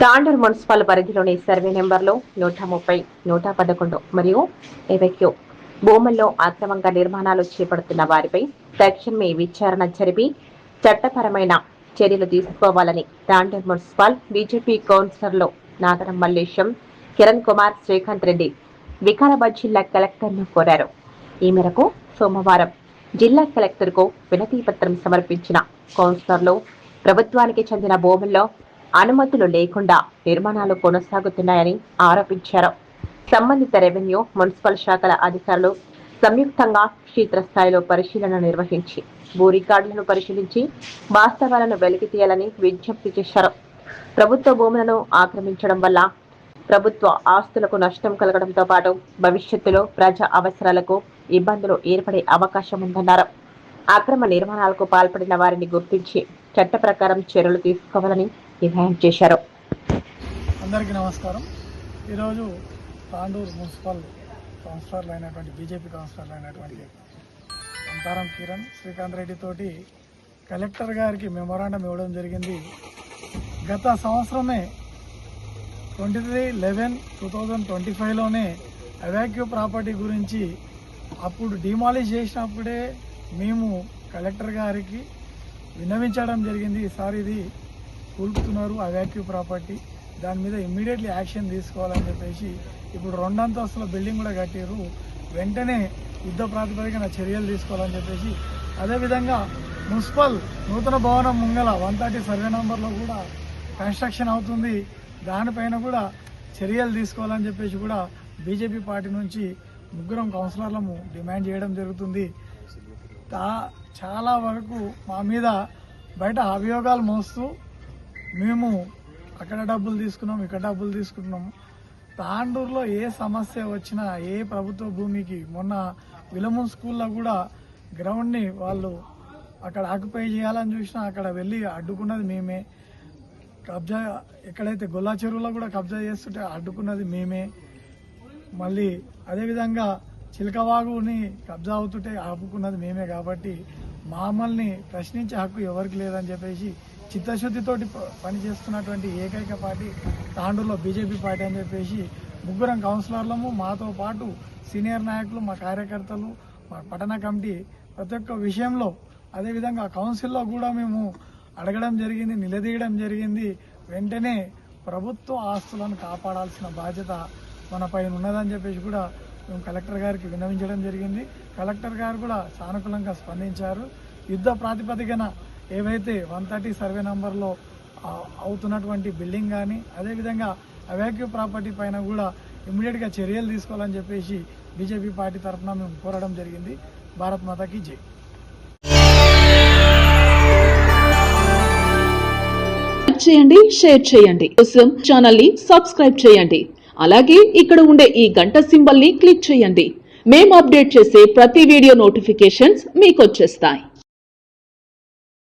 Tandur municipal పరిధిలోని survey నెంబర్లు 130, 111 మరియు ఎవెక్యూ భూముల్లో అక్రమంగా నిర్మాణాలు చేపడుతున్న వారిపై తక్షణమే విచారణ జరిపి చట్టపరమైన చర్యలు తీసుకోవాలని తాండూరు మున్సిపల్ బీజేపీ కౌన్సిలర్లు నాగరం మల్లేశం, కిరణ్ కుమార్, శ్రీకాంత్ రెడ్డి వికారాబాద్ జిల్లా కలెక్టర్ను కోరారు. ఈ మేరకు సోమవారం జిల్లా కలెక్టర్కు వినతి పత్రం సమర్పించిన కౌన్సిలర్లు ప్రభుత్వానికి చెందిన భూముల్లో అనుమతులు లేకుండా నిర్మాణాలు కొనసాగుతున్నాయని ఆరోపించారు. సంబంధిత రెవెన్యూ, మున్సిపల్ శాఖల అధికారులు సంయుక్తంగా క్షేత్రస్థాయిలో పరిశీలన నిర్వహించి భూ రికార్డులను పరిశీలించి వాస్తవాలను వెలికి తీయాలని విజ్ఞప్తి చేశారు. ప్రభుత్వ భూములను ఆక్రమించడం వల్ల ప్రభుత్వ ఆస్తులకు నష్టం కలగడంతో పాటు భవిష్యత్తులో ప్రజా అవసరాలకు ఇబ్బందులు ఏర్పడే అవకాశం ఉందన్నారు. అక్రమ నిర్మాణాలకు పాల్పడిన వారిని గుర్తించి చట్ట ప్రకారం చర్యలు తీసుకోవాలని డిమాండ్ చేశారు. అందరికీ నమస్కారం. ఈరోజు తాండూరు మున్సిపల్ కౌన్సిలర్లు అయినటువంటి బీజేపీ కౌన్సిలర్లు అయినటువంటి అంతారం కిరణ్, శ్రీకాంత్ రెడ్డి తోటి కలెక్టర్ గారికి మెమోరాండం ఇవ్వడం జరిగింది. గత సంవత్సరమే 23/11/2025లోనే అవెక్యూ ప్రాపర్టీ గురించి అప్పుడు డిమాలిష్ చేసినప్పుడే మేము కలెక్టర్ గారికి విన్నవించడం జరిగింది. ఈసారి ఇది కూల్పుతున్నారు అవెక్యూ ప్రాపర్టీ, దాని మీద ఇమ్మీడియట్లీ యాక్షన్ తీసుకోవాలని చెప్పేసి ఇప్పుడు 2 అంతస్తుల బిల్డింగ్ కూడా కట్టారు, వెంటనే యుద్ధ ప్రాతిపదికన చర్యలు తీసుకోవాలని చెప్పేసి, అదేవిధంగా మున్సిపల్ నూతన భవనం ముంగల 130 సర్వే నంబర్లో కూడా కన్స్ట్రక్షన్ అవుతుంది, దానిపైన కూడా చర్యలు తీసుకోవాలని చెప్పేసి కూడా బీజేపీ పార్టీ నుంచి 3 కౌన్సిలర్లము డిమాండ్ చేయడం జరుగుతుంది. చాలా వరకు మా మీద బయట అభియోగాలు మోస్తూ మేము అక్కడ డబ్బులు తీసుకున్నాం, ఇక్కడ డబ్బులు తీసుకుంటున్నాం. తాండూరులో ఏ సమస్య వచ్చినా ఏ ప్రభుత్వ భూమికి, మొన్న విలమూన్ స్కూల్లో కూడా గ్రౌండ్ని వాళ్ళు అక్కడ ఆక్యుపై చేయాలని చూసినా అక్కడ వెళ్ళి అడ్డుకున్నది మేమే. కబ్జా ఎక్కడైతే గొల్లా చెరువులో కూడా కబ్జా చేస్తుంటే అడ్డుకున్నది మేమే. మళ్ళీ అదేవిధంగా చిలకవాగుని కబ్జా అవుతుంటే ఆపుకున్నది మేమే. కాబట్టి మమ్మల్ని ప్రశ్నించే హక్కు ఎవరికి లేదని చెప్పేసి చిత్తశుద్ధితోటి పనిచేస్తున్నటువంటి ఏకైక పార్టీ తాండూరులో బీజేపీ పార్టీ అని చెప్పేసి 3 కౌన్సిలర్లము, మాతో పాటు సీనియర్ నాయకులు, మా కార్యకర్తలు, మా పట్టణ కమిటీ ప్రతి ఒక్క విషయంలో, అదేవిధంగా కౌన్సిల్లో కూడా మేము అడగడం జరిగింది, నిలదీయడం జరిగింది. వెంటనే ప్రభుత్వ ఆస్తులను కాపాడాల్సిన బాధ్యత మన పైన ఉన్నదని చెప్పేసి కూడా మేము కలెక్టర్ గారికి విన్నవించడం జరిగింది. కలెక్టర్ గారు కూడా సానుకూలంగా స్పందించారు. యుద్ధ ప్రాతిపదికన ఏవైతే 130 సర్వే నంబర్లో అవుతున్నటువంటి బిల్డింగ్ కానీ, అదేవిధంగా అవెక్యూ ప్రాపర్టీ పైన కూడా ఇమ్మీడియట్గా చర్యలు తీసుకోవాలని చెప్పేసి బీజేపీ పార్టీ తరఫున మేము కోరడం జరిగింది. భారత్ మాతాకి జై. చేయండి, షేర్ చేయండి, కోసం ఛానల్ ని సబ్స్క్రైబ్ చేయండి. అలాగే ఇక్కడ ఉండే ఈ గంట సింబల్ ని క్లిక్ చేయండి. మేము అప్డేట్ చేసే ప్రతి వీడియో నోటిఫికేషన్స్ మీకు వచ్చేస్తాయి.